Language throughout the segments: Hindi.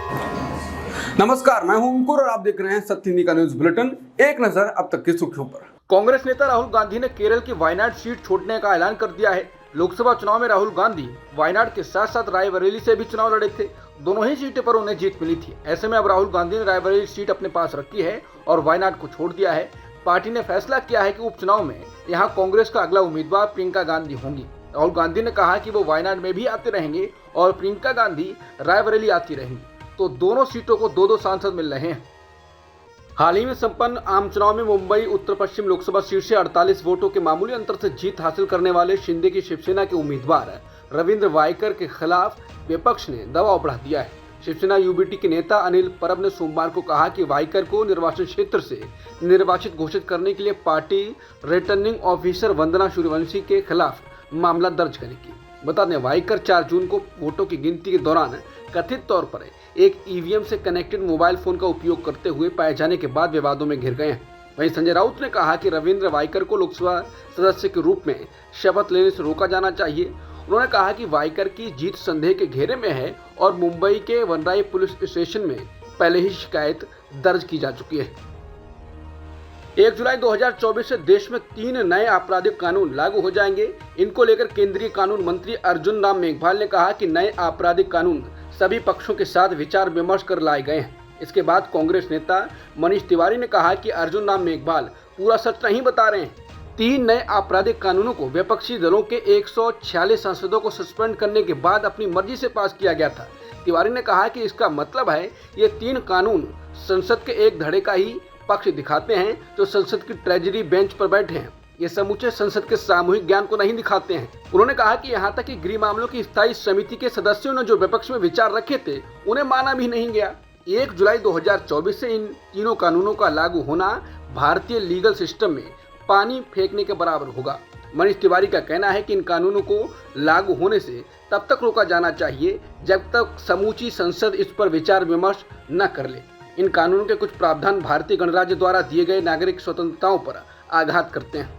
नमस्कार, मैं हूं अंकुर और आप देख रहे हैं सत्य हिंदी का न्यूज बुलेटिन। एक नजर अब तक की सुर्खियों पर। कांग्रेस नेता राहुल गांधी ने केरल की वायनाड सीट छोड़ने का ऐलान कर दिया है। लोकसभा चुनाव में राहुल गांधी वायनाड के साथ साथ रायबरेली से भी चुनाव लड़े थे। दोनों ही सीटों पर उन्हें जीत मिली थी। ऐसे में अब राहुल गांधी ने रायबरेली सीट अपने पास रखी है और वायनाड को छोड़ दिया है। पार्टी ने फैसला किया है कि उपचुनाव में यहाँ कांग्रेस का अगला उम्मीदवार प्रियंका गांधी होंगी। राहुल गांधी ने कहा कि वो वायनाड में भी आते रहेंगे और प्रियंका गांधी रायबरेली आती रहेंगी, तो दोनों सीटों को दो सांसद मिल रहे हैं। हाल ही में संपन्न आम चुनाव में मुंबई उत्तर पश्चिम लोकसभा सीट से 48 वोटों के मामूली अंतर से जीत हासिल करने वाले शिंदे की शिवसेना के उम्मीदवार रविंद्र वायकर के खिलाफ विपक्ष ने दबाव बढ़ा दिया है। शिवसेना यूबीटी के नेता अनिल परब ने सोमवार को कहा कि वायकर को निर्वाचन क्षेत्र से निर्वाचित घोषित करने के लिए पार्टी रिटर्निंग ऑफिसर वंदना सूर्यवंशी के खिलाफ मामला दर्ज करेगी। बता दें, वायकर 4 जून को वोटों की गिनती के दौरान कथित तौर पर एक ईवीएम से कनेक्टेड मोबाइल फोन का उपयोग करते हुए पाए जाने के बाद विवादों में घिर गए हैं। वहीं संजय राउत ने कहा कि रविंद्र वायकर को लोकसभा सदस्य के रूप में शपथ लेने से रोका जाना चाहिए। उन्होंने कहा कि वायकर की जीत संदेह के घेरे में है और मुंबई के वनराई पुलिस स्टेशन में पहले ही शिकायत दर्ज की जा चुकी है। 1 जुलाई 2024 से देश में 3 नए आपराधिक कानून लागू हो जाएंगे। इनको लेकर केंद्रीय कानून मंत्री अर्जुन राम मेघवाल ने कहा कि नए आपराधिक कानून सभी पक्षों के साथ विचार विमर्श कर लाए गए हैं। इसके बाद कांग्रेस नेता मनीष तिवारी ने कहा कि अर्जुन राम मेघवाल पूरा सच नहीं बता रहे हैं। 3 नए आपराधिक कानूनों को विपक्षी दलों के 146 सांसदों को सस्पेंड करने के बाद अपनी मर्जी से पास किया गया था। तिवारी ने कहा कि इसका मतलब है ये 3 कानून संसद के एक धड़े का ही पक्ष दिखाते हैं जो संसद की ट्रेजरी बेंच पर बैठे हैं। ये समूचे संसद के सामूहिक ज्ञान को नहीं दिखाते हैं। उन्होंने कहा कि यहाँ तक कि गृह मामलों की स्थायी समिति के सदस्यों ने जो विपक्ष में विचार रखे थे उन्हें माना भी नहीं गया। 1 जुलाई 2024 से इन तीनों कानूनों का लागू होना भारतीय लीगल सिस्टम में पानी फेंकने के बराबर होगा। मनीष तिवारी का कहना है कि इन कानूनों को लागू होने से तब तक रोका जाना चाहिए जब तक समूची संसद इस पर विचार विमर्श न कर ले। इन कानूनों के कुछ प्रावधान भारतीय गणराज्य द्वारा दिए गए नागरिक स्वतंत्रताओं पर आघात करते हैं।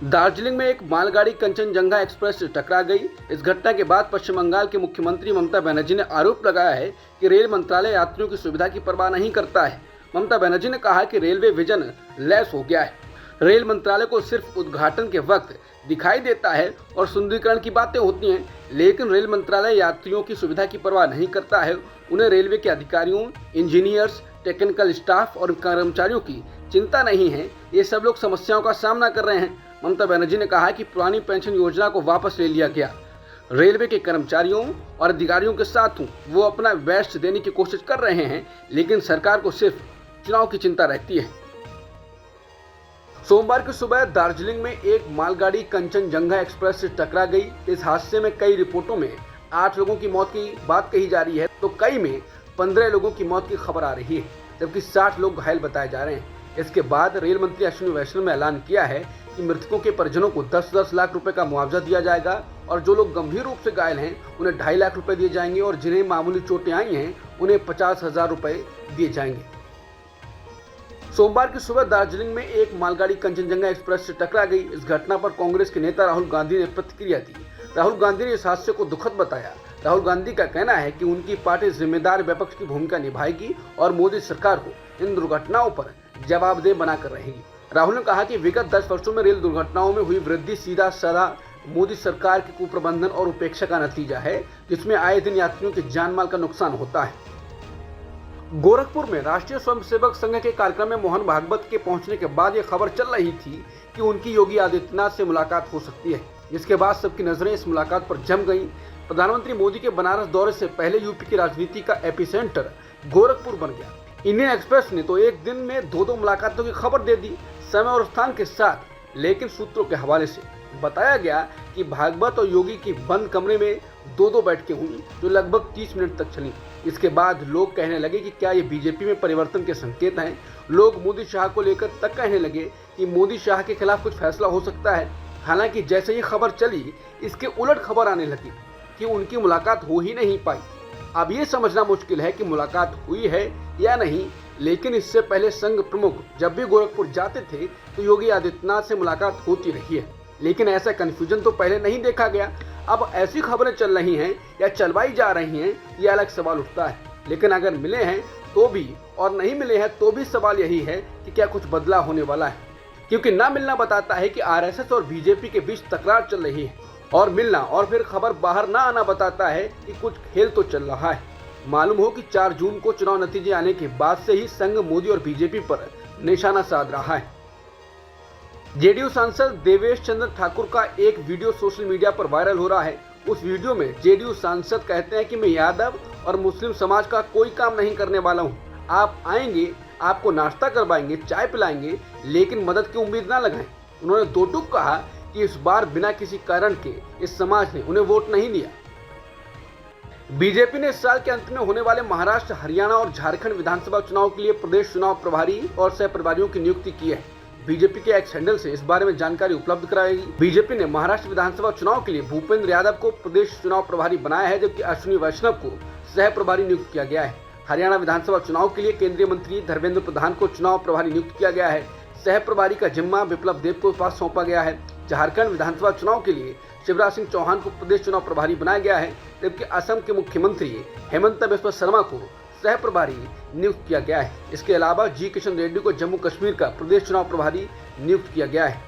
दार्जिलिंग में एक मालगाड़ी कंचनजंगा एक्सप्रेस से टकरा गई। इस घटना के बाद पश्चिम बंगाल की मुख्यमंत्री ममता बनर्जी ने आरोप लगाया है कि रेल मंत्रालय यात्रियों की सुविधा की परवाह नहीं करता है। ममता बनर्जी ने कहा कि रेलवे विजन लेस हो गया है। रेल मंत्रालय को सिर्फ उद्घाटन के वक्त दिखाई देता है और सुंदरीकरण की बातें होती हैं, लेकिन रेल मंत्रालय यात्रियों की सुविधा की परवाह नहीं करता है। उन्हें रेलवे के अधिकारियों, इंजीनियर्स, टेक्निकल स्टाफ और कर्मचारियों की चिंता नहीं है। ये सब लोग समस्याओं का सामना कर रहे हैं। ममता बनर्जी ने कहा कि पुरानी पेंशन योजना को वापस ले लिया गया। रेलवे के कर्मचारियों और अधिकारियों के साथ वो अपना बेस्ट देने की कोशिश कर रहे हैं, लेकिन सरकार को सिर्फ चुनाव की चिंता रहती है। सोमवार की सुबह दार्जिलिंग में एक मालगाड़ी कंचनजंगा एक्सप्रेस से टकरा गई। इस हादसे में कई रिपोर्टों में 8 लोगों की मौत की बात कही जा रही है, तो कई में 15 लोगों की मौत की खबर आ रही है, जबकि 60 लोग घायल बताए जा रहे हैं। इसके बाद रेल मंत्री अश्विनी वैष्णव ने ऐलान किया है कि मृतकों के परिजनों को 10-10 लाख रुपए का मुआवजा दिया जाएगा और जो लोग गंभीर रूप से घायल हैं उन्हें 2.5 लाख रुपए दिए जाएंगे और जिन्हें मामूली चोटें आई हैं उन्हें 50,000 रुपए दिए जाएंगे। सोमवार की सुबह दार्जिलिंग में एक मालगाड़ी कंचनजंगा एक्सप्रेस से टकरा गई। इस घटना पर कांग्रेस के नेता राहुल गांधी ने प्रतिक्रिया दी। राहुल गांधी ने इस हादसे को दुखद बताया। राहुल गांधी का कहना है कि उनकी पार्टी जिम्मेदार विपक्ष की भूमिका निभाएगी और मोदी सरकार को इन दुर्घटनाओं पर जवाबदेह बनाकर रहेगी। राहुल ने कहा कि विगत 10 वर्षों में रेल दुर्घटनाओं में हुई वृद्धि सीधा साधा मोदी सरकार के कुप्रबंधन और उपेक्षा का नतीजा है, जिसमें आए दिन यात्रियों के जान माल का नुकसान होता है। गोरखपुर में राष्ट्रीय स्वयंसेवक संघ के कार्यक्रम में मोहन भागवत के पहुंचने के बाद यह खबर चल रही थी कि उनकी योगी आदित्यनाथ से मुलाकात हो सकती है, जिसके बाद सबकी नजरें इस मुलाकात पर जम गईं। प्रधानमंत्री मोदी के बनारस दौरे से पहले यूपी की राजनीति का एपिसेंटर गोरखपुर बन गया। इंडियन एक्सप्रेस ने तो एक दिन में 2 मुलाकातों की खबर दे दी, समय और स्थान के साथ, लेकिन सूत्रों के हवाले से बताया गया कि भागवत और योगी की बंद कमरे में 2 बैठकें हुई जो लगभग 30 मिनट तक चली। इसके बाद लोग कहने लगे कि क्या ये बीजेपी में परिवर्तन के संकेत हैं। लोग मोदी शाह को लेकर तक कहने लगे कि मोदी शाह के खिलाफ कुछ फैसला हो सकता है। हालांकि जैसे ही खबर चली, इसके उलट खबर आने लगी कि उनकी मुलाकात हो ही नहीं पाई। अब ये समझना मुश्किल है कि मुलाकात हुई है या नहीं, लेकिन इससे पहले संघ प्रमुख जब भी गोरखपुर जाते थे तो योगी आदित्यनाथ से मुलाकात होती रही है, लेकिन ऐसा कन्फ्यूजन तो पहले नहीं देखा गया। अब ऐसी खबरें चल रही हैं या चलवाई जा रही हैं, यह अलग सवाल उठता है। लेकिन अगर मिले हैं तो भी और नहीं मिले हैं तो भी सवाल यही है कि क्या कुछ बदलाव होने वाला है, क्योंकि ना मिलना बताता है कि आरएसएस और बीजेपी के बीच तकरार चल रही है, और मिलना और फिर खबर बाहर ना आना बताता है कि कुछ खेल तो चल रहा है। मालूम हो कि 4 जून को चुनाव नतीजे आने के बाद से ही संघ मोदी और बीजेपी पर निशाना साध रहा है। जेडीयू सांसद देवेश चंद्र ठाकुर का एक वीडियो सोशल मीडिया पर वायरल हो रहा है। उस वीडियो में जेडीयू सांसद कहते हैं कि मैं यादव और मुस्लिम समाज का कोई काम नहीं करने वाला हूं। आप आएंगे, आपको नाश्ता करवाएंगे, चाय पिलाएंगे, लेकिन मदद की उम्मीद ना लगाएं। उन्होंने दो टूक कहा कि इस बार बिना किसी कारण के इस समाज ने उन्हें वोट नहीं दिया। बीजेपी ने इस साल के अंत में होने वाले महाराष्ट्र, हरियाणा और झारखंड विधानसभा चुनाव के लिए प्रदेश चुनाव प्रभारी और सह प्रभारियों की नियुक्ति की है। बीजेपी के एक्स हैंडल से इस बारे में जानकारी उपलब्ध कराएगी। बीजेपी ने महाराष्ट्र विधानसभा चुनाव के लिए भूपेंद्र यादव को प्रदेश चुनाव प्रभारी बनाया है, जबकि अश्विनी वैष्णव को सह प्रभारी नियुक्त किया गया है। हरियाणा विधानसभा चुनाव के लिए केंद्रीय मंत्री धर्मेंद्र प्रधान को चुनाव प्रभारी नियुक्त किया गया है। सह प्रभारी का जिम्मा बिप्लब देब को पास सौंपा गया है। झारखंड विधानसभा चुनाव के लिए शिवराज सिंह चौहान को प्रदेश चुनाव प्रभारी बनाया गया है, जबकि असम के मुख्यमंत्री हेमंत बिस्वा शर्मा को सह प्रभारी नियुक्त किया गया है। इसके अलावा जी किशन रेड्डी को जम्मू कश्मीर का प्रदेश चुनाव प्रभारी नियुक्त किया गया है।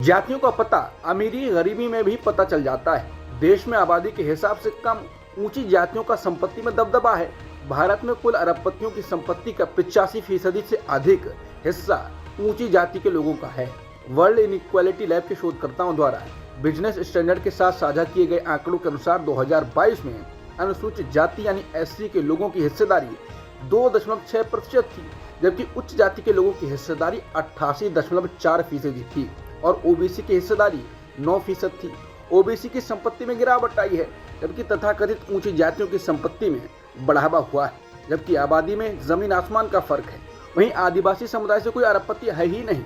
जातियों का पता अमीरी गरीबी में भी पता चल जाता है। देश में आबादी के हिसाब से कम ऊंची जातियों का संपत्ति में दबदबा है। भारत में कुल अरबपतियों की संपत्ति का 85% से अधिक हिस्सा ऊंची जाति के लोगों का है। वर्ल्ड इनइक्वालिटी लैब के शोधकर्ताओं द्वारा बिजनेस स्टैंडर्ड के साथ साझा किए गए आंकड़ों के अनुसार 2022 में अनुसूचित जाति यानी एससी के लोगों की हिस्सेदारी 2.6% थी, जबकि उच्च जाति के लोगों की हिस्सेदारी 88.4% थी और ओबीसी की हिस्सेदारी 9% थी। ओबीसी की संपत्ति में गिरावट आई है, जबकि तथाकथित ऊंची जातियों की संपत्ति में बढ़ावा हुआ है, जबकि आबादी में जमीन आसमान का फर्क है। वहीं आदिवासी समुदाय से कोई अरबपति है ही नहीं।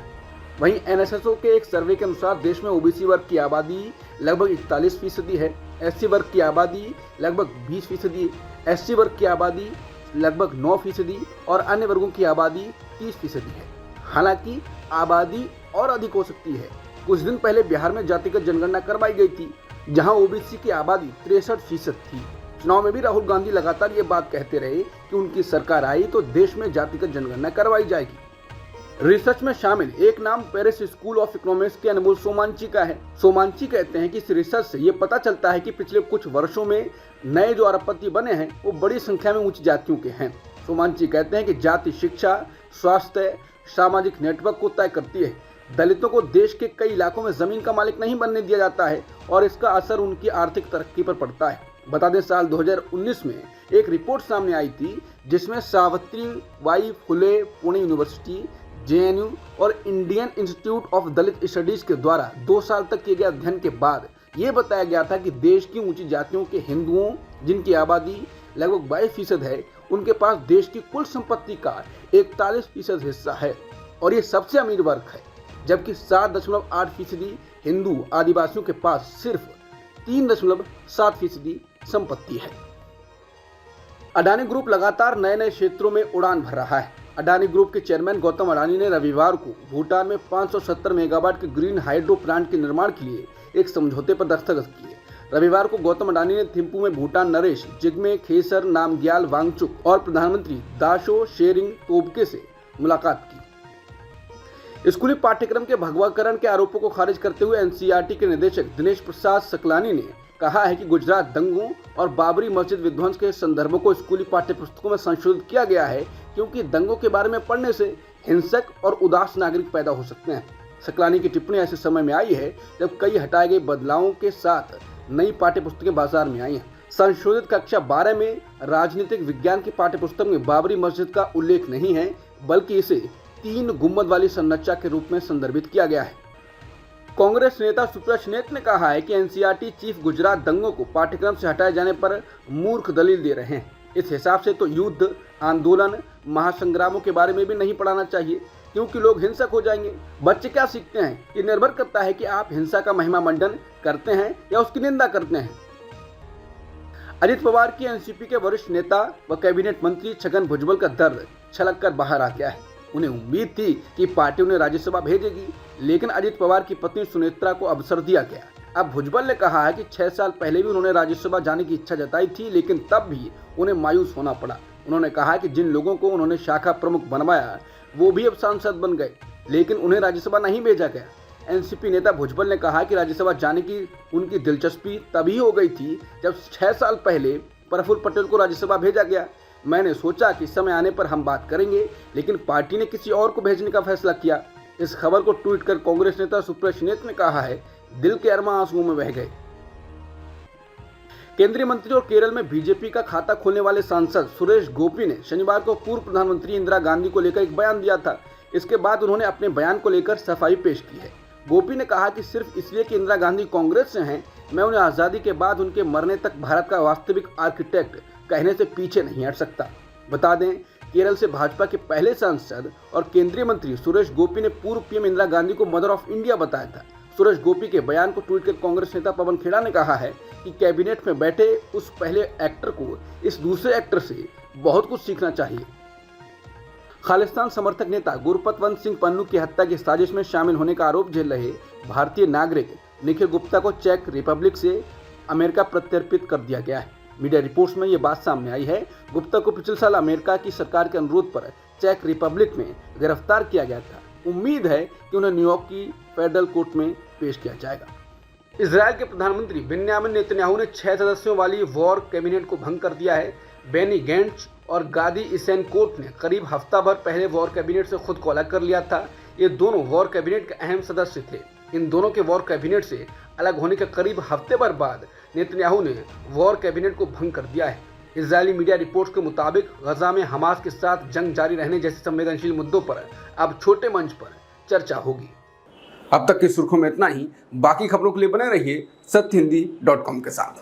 वहीं एनएसएसओ के एक सर्वे के अनुसार देश में ओबीसी वर्ग की आबादी लगभग 41% है, एससी वर्ग की आबादी लगभग 20%, एसटी वर्ग की आबादी लगभग 9% और अन्य वर्गों की आबादी 30% है। हालांकि आबादी और अधिक हो सकती है। कुछ दिन पहले बिहार में जातिगत जनगणना करवाई गई थी, जहां ओबीसी की आबादी 63% थी। चुनाव में भी राहुल गांधी लगातार ये बात कहते रहे कि उनकी सरकार आई तो देश में जातिगत जनगणना करवाई जाएगी। रिसर्च में शामिल एक नाम पेरिस स्कूल ऑफ इकोनॉमिक्स के अनमोल सोमांची का है। सोमांची कहते हैं कि इस रिसर्च से ये पता चलता है कि पिछले कुछ वर्षों में नए जो अरबपति बने हैं वो बड़ी संख्या में उच्च जातियों के हैं। सोमांची कहते हैं कि जाति शिक्षा, स्वास्थ्य, सामाजिक नेटवर्क को तय करती है। दलितों को देश के कई इलाकों में जमीन का मालिक नहीं बनने दिया जाता है और इसका असर उनकी आर्थिक तरक्की पर पड़ता है। बता दें, साल 2019 में एक रिपोर्ट सामने आई थी जिसमें सावित्रीबाई फुले पुणे यूनिवर्सिटी, जेएनयू और Indian institute of Dalit studies के द्वारा 2 साल तक किए गए अध्ययन के बाद ये बताया गया था कि देश की ऊंची जातियों के हिंदुओं, जिनकी आबादी लगभग 22% है, उनके पास देश की कुल संपत्ति का 41% हिस्सा है और ये सबसे अमीर वर्ग है, जबकि 7.8% हिंदू आदिवासियों के पास सिर्फ 3.7% संपत्ति है। अडानी ग्रुप लगातार नए नए क्षेत्रों में उड़ान भर रहा है। अडानी ग्रुप के चेयरमैन गौतम अडानी ने रविवार को भूटान में 570 मेगावाट के ग्रीन हाइड्रो प्लांट के निर्माण के लिए एक समझौते पर दस्तखत किए। रविवार को गौतम अडानी ने थिम्पू में भूटान नरेश जिग्मे खेसर नामग्याल वांगचुक और प्रधानमंत्री दाशो शेरिंग तोब्गे से मुलाकात की। स्कूली पाठ्यक्रम के भगवाकरण के आरोपों को खारिज करते हुए एनसीईआरटी के निदेशक दिनेश प्रसाद सकलानी ने कहा है कि गुजरात दंगों और बाबरी मस्जिद विध्वंस के संदर्भों को स्कूली पाठ्यपुस्तकों में संशोधित किया गया है, क्योंकि दंगों के बारे में पढ़ने से हिंसक और उदास नागरिक पैदा हो सकते हैं। सकलानी की टिप्पणी ऐसे समय में आई है जब कई हटाए गए बदलावों के साथ नई पाठ्यपुस्तकें बाजार में आई हैं। संशोधित कक्षा 12 में राजनीतिक विज्ञान की पाठ्यपुस्तक में बाबरी मस्जिद का उल्लेख नहीं है, बल्कि इसे 3 गुंबद वाली संरचना के रूप में संदर्भित किया गया है। कांग्रेस नेता सुप्रिया सुलेख ने कहा है कि एनसीईआरटी चीफ गुजरात दंगों को पाठ्यक्रम से हटाए जाने पर मूर्ख दलील दे रहे हैं। इस हिसाब से तो युद्ध, आंदोलन, महासंग्रामों के बारे में भी नहीं पढ़ाना चाहिए, क्योंकि लोग हिंसक हो जाएंगे। बच्चे क्या सीखते हैं ये निर्भर करता है कि आप हिंसा का महिमा मंडन करते हैं या उसकी निंदा करते हैं। अजित पवार की एनसीपी के वरिष्ठ नेता व कैबिनेट मंत्री छगन भुजबल का दर्द छलक कर बाहर आ गया है। उन्हें उम्मीद थी कि पार्टी उन्हें राज्यसभा भेजेगी, लेकिन अजित पवार की पत्नी सुनेत्रा को अवसर दिया गया। अब भुजबल ने कहा है कि 6 साल पहले भी उन्होंने राज्यसभा जाने की इच्छा जताई थी, लेकिन तब भी उन्हें मायूस होना पड़ा। उन्होंने कहा कि जिन लोगों को उन्होंने शाखा प्रमुख बनवाया वो भी अब सांसद बन गए, लेकिन उन्हें राज्यसभा नहीं भेजा गया। एनसीपी नेता भुजबल ने कहा कि राज्यसभा जाने की उनकी दिलचस्पी तभी हो गई थी जब 6 साल पहले प्रफुल्ल पटेल को राज्यसभा भेजा गया। मैंने सोचा कि समय आने पर हम बात करेंगे, लेकिन पार्टी ने किसी और को भेजने का फैसला किया। इस खबर को ट्वीट कर कांग्रेस नेता सुप्रिया सुले ने कहा है, दिल के अरमां आंसुओं में बह गए। केंद्रीय मंत्री और केरल में बीजेपी का खाता खोलने वाले सांसद सुरेश गोपी ने शनिवार को पूर्व प्रधानमंत्री इंदिरा गांधी को लेकर एक बयान दिया था। इसके बाद उन्होंने अपने बयान को लेकर सफाई पेश की है। गोपी ने कहा कि सिर्फ इसलिए कि इंदिरा गांधी कांग्रेस से हैं, मैं उन्हें आज़ादी के बाद उनके मरने तक भारत का वास्तविक आर्किटेक्ट कहने से पीछे नहीं हट सकता। बता दें, केरल से भाजपा के पहले सांसद और केंद्रीय मंत्री सुरेश गोपी ने पूर्व पीएम इंदिरा गांधी को मदर ऑफ इंडिया बताया था। सुरेश गोपी के बयान को ट्वीट कर कांग्रेस नेता पवन खेड़ा ने कहा है कि कैबिनेट में बैठे उस पहले एक्टर को इस दूसरे एक्टर से बहुत कुछ सीखना चाहिए। खालिस्तान समर्थक नेता गुरपतवंत सिंह पन्नू की हत्या की साजिश में शामिल होने का आरोप झेल रहे भारतीय नागरिक निखिल गुप्ता को चेक रिपब्लिक से अमेरिका प्रत्यर्पित कर दिया गया है। मीडिया रिपोर्ट्स में ये बात सामने आई है। गुप्ता को पिछले साल अमेरिका की सरकार के अनुरोध पर चेक रिपब्लिक में गिरफ्तार किया गया था। उम्मीद है कि उन्हें न्यूयॉर्क की फेडरल कोर्ट में पेश किया जाएगा। इजराइल के प्रधानमंत्री बेन्यामिन नेतन्याहू ने 6 सदस्यों वाली वॉर कैबिनेट को भंग कर दिया है। बेनी गैंट्स और गादी इसेनकोट ने करीब हफ्ता भर पहले वॉर कैबिनेट से खुद को अलग कर लिया था। ये दोनों वॉर कैबिनेट के अहम सदस्य थे। इन दोनों के वॉर कैबिनेट से अलग होने के करीब हफ्ते भर बाद नेतन्याहू ने वॉर कैबिनेट को भंग कर दिया है। इजरायली मीडिया रिपोर्ट्स के मुताबिक गजा में हमास के साथ जंग जारी रहने जैसे संवेदनशील मुद्दों पर अब छोटे मंच पर चर्चा होगी। अब तक की सुर्खियों में इतना ही। बाकी खबरों के लिए बने रहिए सत्यहिंदी.com के साथ।